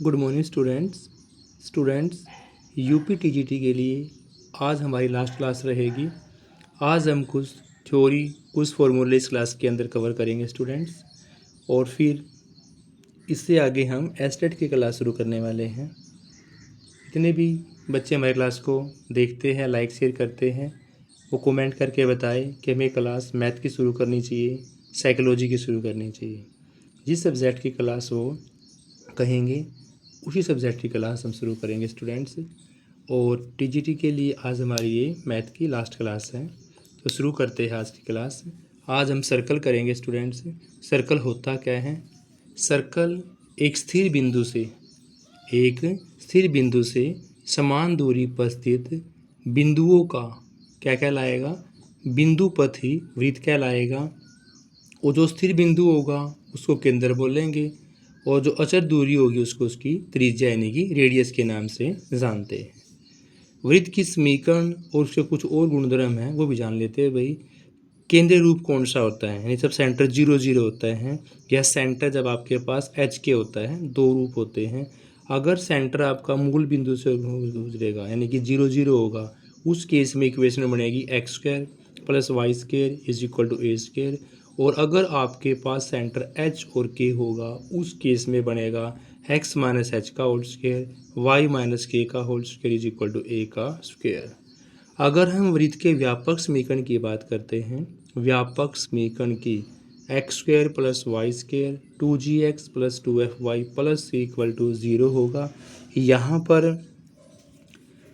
Good morning students UP TGT के लिए आज हमारी लास्ट क्लास रहेगी। आज हम कुछ थ्योरी कुछ फॉर्मूले इस क्लास के अंदर कवर करेंगे स्टूडेंट्स, और फिर इससे आगे हम एस्टेट की क्लास शुरू करने वाले हैं। जितने भी बच्चे हमारे क्लास को देखते हैं, लाइक शेयर करते हैं, वो कमेंट करके बताएं कि हमें क्लास मैथ की शुरू करनी चाहिए, साइकोलॉजी की शुरू करनी चाहिए। जिस सब्जेक्ट की क्लास वो कहेंगे उसी सब्जेक्ट की क्लास हम शुरू करेंगे स्टूडेंट्स। और टीजीटी के लिए आज हमारी ये मैथ की लास्ट क्लास है, तो शुरू करते हैं आज की क्लास। आज हम सर्कल करेंगे स्टूडेंट्स। सर्कल होता क्या है? सर्कल एक स्थिर बिंदु से समान दूरी पर स्थित बिंदुओं का क्या कहलाएगा? बिंदु पथ ही वृत्त कहलाएगा। और जो स्थिर बिंदु होगा उसको केंद्र बोलेंगे, और जो अचर दूरी होगी उसको उसकी त्रिज्या यानी कि रेडियस के नाम से जानते हैं। वृत्त की समीकरण और उसके कुछ और गुणधर्म हैं वो भी जान लेते हैं भाई। केंद्रीय रूप कौन सा होता है? यानी जब सेंटर 0 0 होता है, या सेंटर जब आपके पास एच के होता है, दो रूप होते हैं। अगर सेंटर आपका मूल बिंदु से गुजरेगा यानी कि 0 0 होगा, उस केस में इक्वेशन बनेगी x² + y² = a²। और अगर आपके पास सेंटर h और k होगा, उस केस में बनेगा x - h का होल स्क्वायर y - k का होल स्क्वायर = a का स्क्वायर। अगर हम वृत्त के व्यापक समीकरण की बात करते हैं, व्यापक समीकरण की x² + y² 2gx + 2fy + c = 0 होगा। यहाँ पर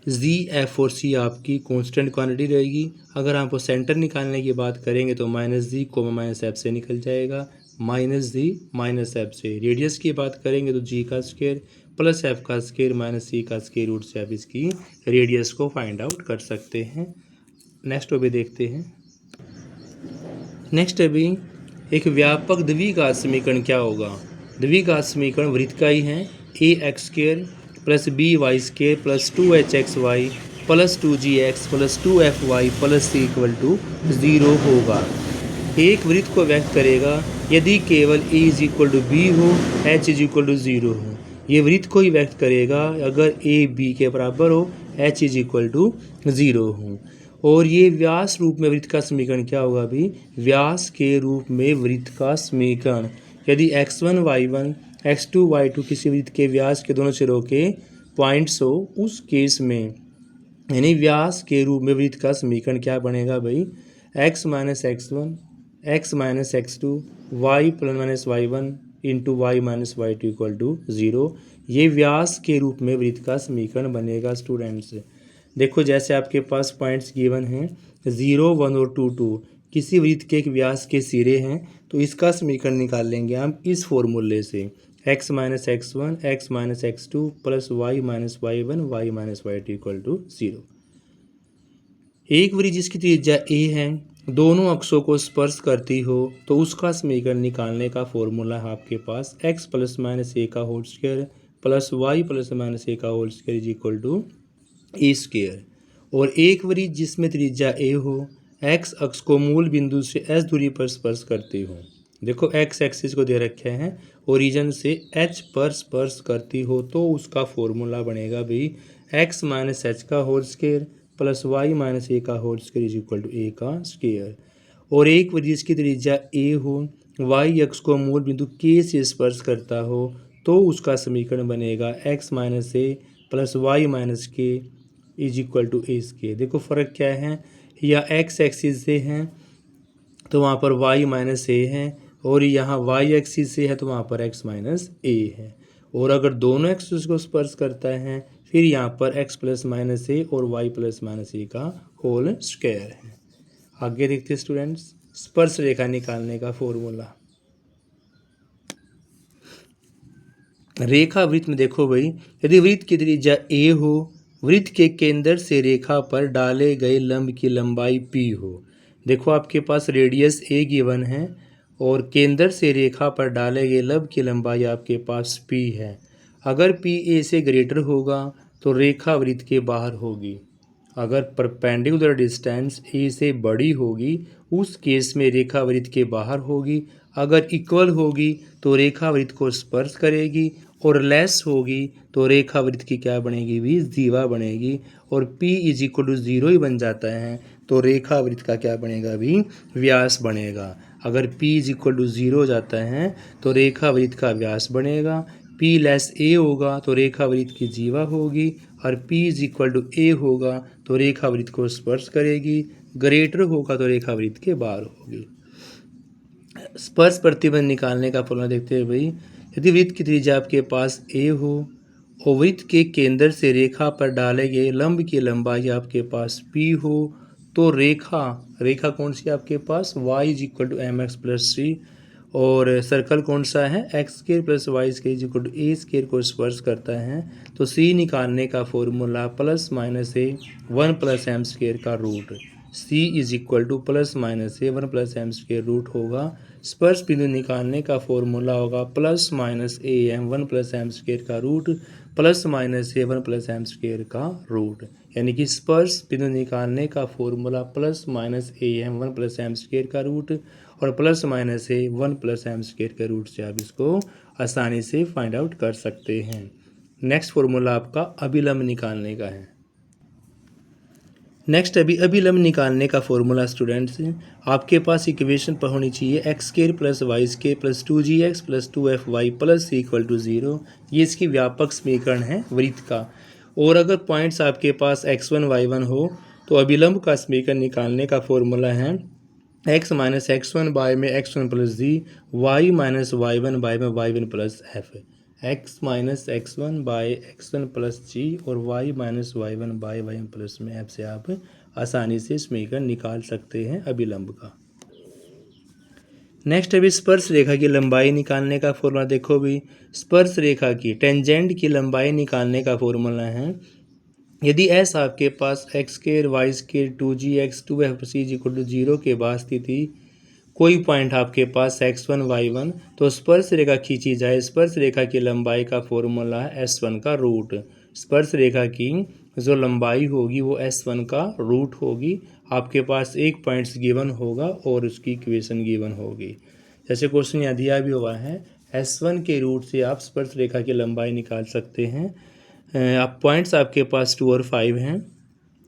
जी, एफ और सी आपकी कांस्टेंट क्वांटिटी रहेगी। अगर आपको सेंटर निकालने की बात करेंगे तो -g, -f से निकल जाएगा, -g -f से। रेडियस की बात करेंगे तो g का स्क्वायर + f का स्क्वायर -c का स्क्वायर रूट से आप इसकी रेडियस को फाइंड आउट कर सकते हैं। नेक्स्ट अभी देखते हैं। नेक्स्ट अभी एक व्यापक द्विघात समीकरण क्या होगा? द्विघात समीकरण वृत्त का ही है। ax² + by² + 2hxy + 2gx + 2fy + c = 0 होगा। एक वृत्त को व्यक्त करेगा यदि केवल a = b हो, h = 0 हो। ये वृत्त को ही व्यक्त करेगा अगर a b के बराबर हो, h = 0 हो। और ये व्यास रूप में वृत्त का समीकरण क्या होगा अभी? व्यास के रूप में वृत्त का समीकरण यदि x1 y1 x2 y2 किसी वृत्त के व्यास के दोनों सिरों के पॉइंट्स हो, उस केस में यानी व्यास के रूप में वृत्त का समीकरण क्या बनेगा भाई? x - x1 x - x2 y + y1 × y - y2 = 0। ये व्यास के रूप में वृत्त का समीकरण बनेगा स्टूडेंट्स। देखो जैसे आपके पास पॉइंट्स गिवन हैं 0 1 और 2 2, किसी वृत्त के एक व्यास के सिरे हैं, तो इसका समीकरण निकाल लेंगे हम इस फॉर्मूले से x - x1 x - x2 + y - y1 y - y2 = 0। एक वृत्त जिसकी त्रिज्या a है, दोनों अक्षों को स्पर्श करती हो, तो उसका समीकरण निकालने का फॉर्मूला है आपके पास x ± a का होल स्क्वायर + y ± a का होल स्क्वायर = a²। और एक वृत्त जिसमें त्रिज्या a हो, x अक्ष को मूल बिंदु से s दूरी पर स्पर्श करती हो। देखो x एक्सिस को दे रखे हैं, ओरिजिन से h पर स्पर्श करती हो, तो उसका फॉर्मूला बनेगा भाई x - h का होल स्क्वायर + y - a का होल स्क्वायर = a का स्क्वायर। और एक वृत्त जिसकी त्रिज्या a हो, y अक्ष को मूल बिंदु k से स्पर्श करता हो, तो उसका समीकरण बनेगा x - a + y - k = a²। देखो फ़र्क क्या है? या x एक्सिस से है तो वहाँ पर y - a है, और यहाँ y एक्सिस से है तो वहाँ पर x - a है। और अगर दोनों एक्सिस को स्पर्श करता है फिर यहाँ पर x ± a और y ± a का होल स्क्वायर है। आगे देखते हैं स्टूडेंट्स स्पर्श रेखा निकालने का फॉर्मूला। रेखा वृत्त में देखो भाई, यदि वृत्त की त्रिज्या a हो, वृत्त के केंद्र से रेखा पर डाले गए लंब की लंबाई p हो। देखो आपके पास रेडियस a गिवन है और केंद्र से रेखा पर डाले गए लंब की लंबाई आपके पास p है। अगर p a से ग्रेटर होगा तो रेखा वृत्त के बाहर होगी। अगर परपेंडिकुलर डिस्टेंस a से बड़ी होगी, उस केस में रेखा वृत्त के बाहर होगी। अगर इक्वल होगी तो रेखा वृत्त को स्पर्श करेगी, और लेस होगी तो रेखा वृत्त की क्या बनेगी भी, जीवा बनेगी। और P इज इक्वल टू 0 ही बन जाता है तो रेखा वृत्त का क्या बनेगा भी, व्यास बनेगा। अगर P इज इक्वल टू 0 हो जाता है तो रेखा वृत्त का व्यास बनेगा। P लेस A होगा तो रेखा वृत्त की जीवा होगी, और P is equal to A होगा तो रेखा वृत्त को स्पर्श करेगी, ग्रेटर होगा तो रेखा वृत्त के बाहर होगी। स्पर्श प्रतिबंध निकालने का फॉर्मूला देखते हैं भाई। यदि वृत्त की त्रिज्या आपके पास A हो और वृत्त के केंद्र से रेखा पर डाले गए लंब की लंबाई आपके पास P हो तो रेखा कौन सी है आपके पास, y is equal to M X plus 3, और सर्कल कौन सा है, x square plus Y square is equal to A square को स्पर्श करता है। तो C निकालने का formula plus minus A 1 plus M square का root, C is equal to plus minus A 1 plus M square root होगा। स्पर्श बिंदु निकालने का फॉर्मूला होगा plus minus A M 1 plus M square का root plus minus A 1 plus M square का रूट, यानी कि स्पर्श बिंदु निकालने का formula plus minus A M 1 plus M square का रूट और plus minus A 1 plus M square के रूट से आप इसको आसानी से फाइंड आउट कर सकते हैं। नेक्स्ट फॉर्मूला आपका अभिलंब निकालने का है। नेक्स्ट अभिलंब निकालने का फॉर्मूला स्टूडेंट्स, आपके पास इक्वेशन पर होनी चाहिए X square plus Y square plus 2gx plus 2fy plus c equal to 0। ये इसकी व्यापक समीकरण है वृत्त का। और अगर पॉइंट्स आपके पास x1 y1 हो तो अभिलंब का समीकरण निकालने का फॉर्मूला है x माइनस x1 बाय में x1 plus g, y minus y1 by में y1 plus f. x minus x1 by x1 plus g और y minus y1 by y1 plus में एफ से आप आसानी से समीकरण निकाल सकते हैं अभिलंब का। नेक्स्ट अभी स्पर्श रेखा की लंबाई निकालने का फॉर्मूला देखो भी। स्पर्श रेखा की टेंजेंट की लंबाई निकालने का फॉर्मूला है, यदि s आपके पास x square Y square 2gx 2fc equal to 0 के बाद स्थिति कोई पॉइंट आपके पास x1 y1 तो स्पर्श रेखा खींची जाए। स्पर्श रेखा की लंबाई का फॉर्मूला है s1 का रूट। स्पर्श रेखा की जो लंबाई होगी वो s1 का रूट होगी। आपके पास एक पॉइंट्स गिवन होगा और उसकी इक्वेशन गिवन होगी। जैसे क्वेश्चन यहाँ दिया भी हुआ है, s1 के रूट से आप स्पर्श रेखा की लंबाई निकाल सकते हैं। आप पॉइंट्स आपके पास 2 और 5 हैं,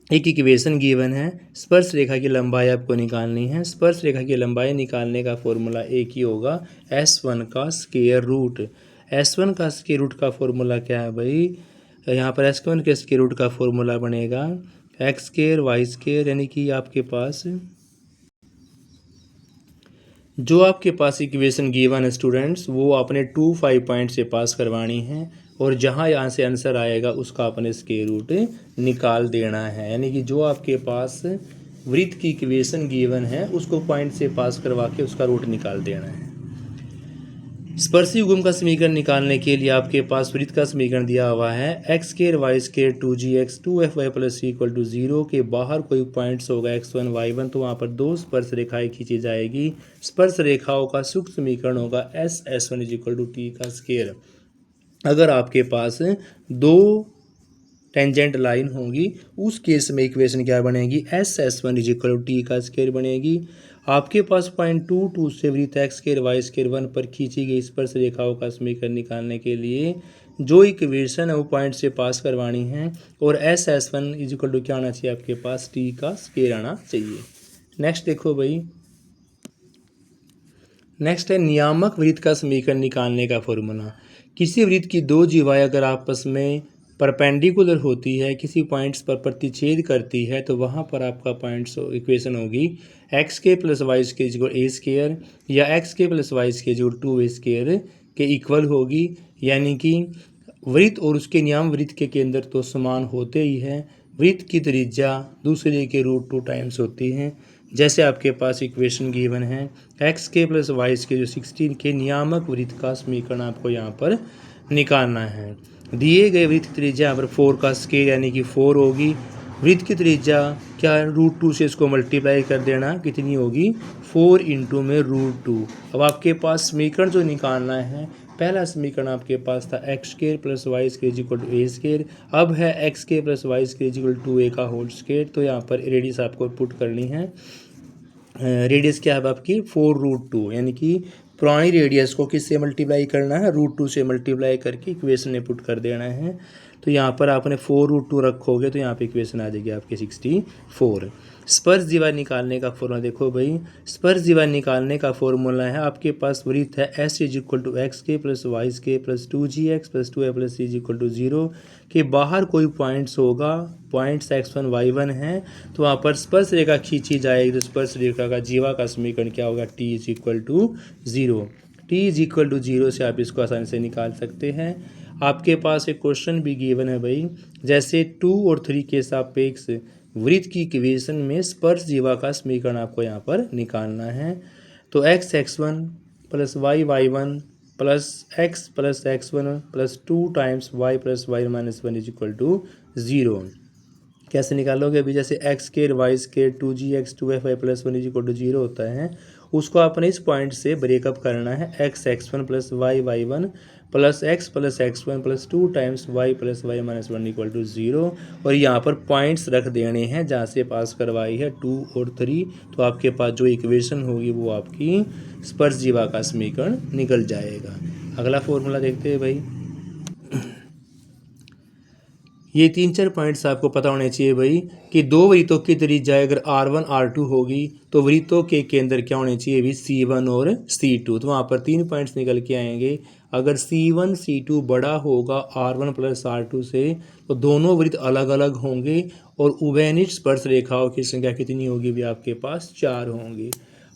एक इक्वेशन गिवन है, स्पर्श रेखा की लंबाई आपको निकालनी है। स्पर्श रेखा की लंबाई निकालने का फॉर्मूला एक ही होगा, s1 का स्क्वायर रूट। s1 का स्क्वायर रूट का फॉर्मूला क्या है भाई, यहाँ पर s1 के स्क्वायर रूट का फॉर्मूला बनेगा एक्स स्क्वायर वाई स्क्वायर, यानी कि आपके पास जो आपके पास इक्वेशन गिवन है स्टूडेंट्स वो आपने 2 5 पॉइंट से पास करवानी है, और जहाँ यहाँ से आंसर आएगा उसका अपने स्क्वायर रूट निकाल देना है। यानी कि जो आपके पास वृत्त की इक्वेशन गिवन है उसको पॉइंट से पास करवा के उसका रूट निकाल देना है। स्पर्शी युग्म का समीकरण निकालने के लिए आपके पास वृत्त का समीकरण दिया हुआ है x square Y square 2gx 2fy plus c equal to 0 के बाहर कोई पॉइंट्स होगा x1 y1 तो वहाँ पर दो स्पर्श रेखाएं खींची जाएगी। स्पर्श रेखाओं का सूक्त समीकरण होगा s1 is equal to T का स्क्वायर। अगर आपके पास दो टेंजेंट लाइन होगी उस केस में इक्वेशन क्या बनेगी, s1 is equal to T का स्क्वायर बनेगी। आपके पास पॉइंट 2 2 से वृत्त एक्स स्क्र वाई स्क्र 1 पर खींची गई स्पर्श रेखाओं का समीकरण निकालने के लिए जो इक्वेशन है वो पॉइंट से पास करवानी है, और s1 इज इक्वल टू क्या आना चाहिए आपके पास, टी का स्क्वायर आना चाहिए। नेक्स्ट देखो भाई, नेक्स्ट है नियामक वृत्त का समीकरण निकालने का फॉर्मूला। किसी वृत्त की दो जीवाएं अगर आपस में परपेंडिकुलर होती है, किसी पॉइंट्स पर प्रतिच्छेद करती है, तो वहाँ पर आपका पॉइंट्स इक्वेशन होगी एक्स के प्लस वाई स्क्र इक्वल ए स्क्र या एक्स के प्लस वाई स्क्र इक्वल 2 ए स्क्र के इक्वल होगी। यानी कि वृत्त और उसके नियाम वृत्त के केंद्र तो समान होते ही हैं, वृत्त की त्रिज्या दूसरे के रूट 2 टाइम्स होती हैं। जैसे आपके पास इक्वेशन गिवन है एक्स के प्लस वाई स्क्र जो 16 के नियामक वृत्त का समीकरण आपको यहाँ पर निकालना है। दिए गए वृत्त की त्रिज्या यहाँ पर 4 का स्क्वायर यानी कि 4 होगी। वृत्त की त्रिज्या क्या है, रूट 2 से इसको मल्टीप्लाई कर देना, कितनी होगी 4 इंटू में रूट 2। अब आपके पास समीकरण जो निकालना है, पहला समीकरण आपके पास था x square plus Y square equal to A square, अब है x square plus Y square equal to a का होल स्क्वायर। तो यहाँ पर रेडियस आपको पुट करनी है, रेडियस क्या है आपकी 4 रूट 2, यानी कि पुरानी रेडियस को किससे मल्टीप्लाई करना है, √2 से मल्टीप्लाई करके इक्वेशन में पुट कर देना है। तो यहाँ पर आपने 4√2 रखोगे तो यहाँ पे इक्वेशन आ जाएगी आपके 64। स्पर्श दीवार निकालने का फॉर्मूला देखो भाई, स्पर्श दीवार निकालने का फॉर्मूला है आपके पास वृत्त है S = x² + y² + 2gx + 2a + c = 0 के बाहर कोई पॉइंट्स होगा, पॉइंट्स x1 y1 हैं, तो वहाँ पर स्पर्श रेखा खींची जाएगी। तो स्पर्श रेखा का जीवा का समीकरण क्या होगा, t = 0। t = 0 से आप इसको आसानी से निकाल सकते हैं। आपके पास एक क्वेश्चन भी गिवन है भाई, जैसे 2 और 3 के सापेक्ष वृत्त की इक्वेशन में स्पर्श जीवा का समीकरण आपको यहाँ पर निकालना है। तो x(x1) + y(y1) + x + x1 + 2 × y + y - 1 = 0 कैसे निकालोगे अभी, जैसे x² y² 2gx 2fy + 1 = 0 होता है, उसको आपने इस पॉइंट से ब्रेकअप करना है। x(x1) + y(y1) + x + x1 + 2 × y + y - 1 = 0 और यहाँ पर पॉइंट्स रख देने हैं जहाँ से पास करवाई है 2 और 3। तो आपके पास जो इक्वेशन होगी वो आपकी स्पर्श जीवा का समीकरण निकल जाएगा। अगला फॉर्मूला देखते हैं भाई, ये 3-4 पॉइंट्स आपको पता होने चाहिए भाई कि दो वृत्तों की त्रिज्या अगर R1 R2 होगी तो वृत्तों के केंद्र क्या होने चाहिए भी, C1 और C2। तो वहाँ पर 3 पॉइंट्स निकल के आएंगे। अगर C1 C2 बड़ा होगा R1 + R2 से तो दोनों वृत्त अलग अलग होंगे और उभयनिष्ठ स्पर्श रेखाओं की संख्या कितनी होगी भी, आपके पास 4 होंगी।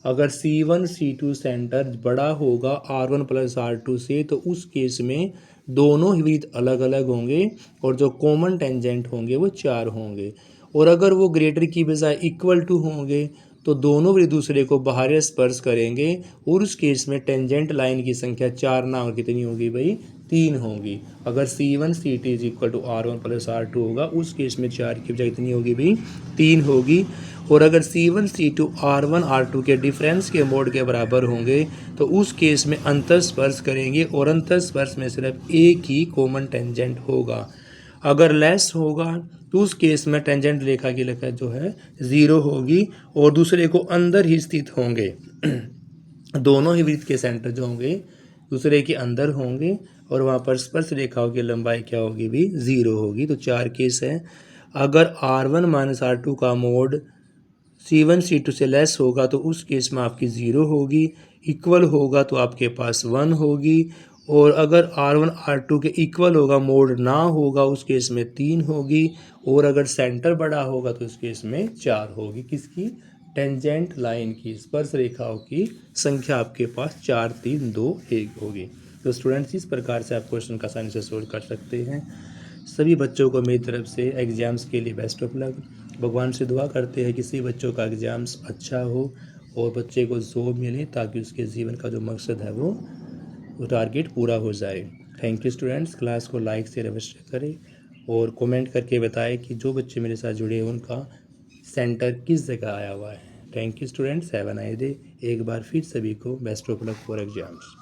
अगर C1 C2 सेंटर बड़ा होगा R1 + R2 से तो उस केस में दोनों ही वृत्त अलग अलग होंगे और जो कॉमन टेंजेंट होंगे वो 4 होंगे। और अगर वो ग्रेटर की बजाय इक्वल टू होंगे तो दोनों वृत्त दूसरे को बाहर स्पर्श करेंगे और उस केस में टेंजेंट लाइन की संख्या 4 ना और कितनी होगी भाई, 3 होगी। अगर C1 C2 = R1 + R2 होगा उस केस में 4 की बजाय कितनी होगी भाई, 3 होगी। और अगर C1 C2 R1 R2 के डिफरेंस के मोड के बराबर होंगे तो उस केस में अंतर स्पर्श करेंगे और अंतर स्पर्श में सिर्फ एक ही कॉमन टेंजेंट होगा। अगर लेस होगा तो उस केस में टेंजेंट रेखा की रेखा जो है 0 होगी और दूसरे को अंदर ही स्थित होंगे। दोनों ही वृत्त के सेंटर जो होंगे दूसरे के अंदर होंगे और वहाँ पर स्पर्श रेखाओं की लंबाई क्या होगी भी, 0 होगी। तो 4 केस है। अगर R1 - R2 का मोड C1 C2 से लेस होगा तो उस केस में आपकी 0 होगी, इक्वल होगा तो आपके पास 1 होगी और अगर R1 R2 के इक्वल होगा, मोड ना होगा, उस केस में 3 होगी और अगर सेंटर बड़ा होगा तो उस केस में 4 होगी। किसकी, टेंजेंट लाइन की, स्पर्श रेखाओं की संख्या आपके पास 4 3 2 1 होगी। तो स्टूडेंट्स इस प्रकार से आप क्वेश्चन का आसानी से सोल्व कर सकते हैं। सभी बच्चों को मेरी तरफ से एग्ज़ाम्स के लिए बेस्ट ऑफ लक। भगवान से दुआ करते हैं कि सभी बच्चों का एग्ज़ाम्स अच्छा हो और बच्चे को जॉब मिले ताकि उसके जीवन का जो मकसद है वो टारगेट पूरा हो जाए। Thank you students. क्लास को लाइक शेयर अवश्य करें और कमेंट करके बताएं कि जो बच्चे मेरे साथ जुड़े हैं उनका सेंटर किस जगह आया हुआ है। Thank you students, have a nice day. एक बार फिर सभी को best of luck for exams.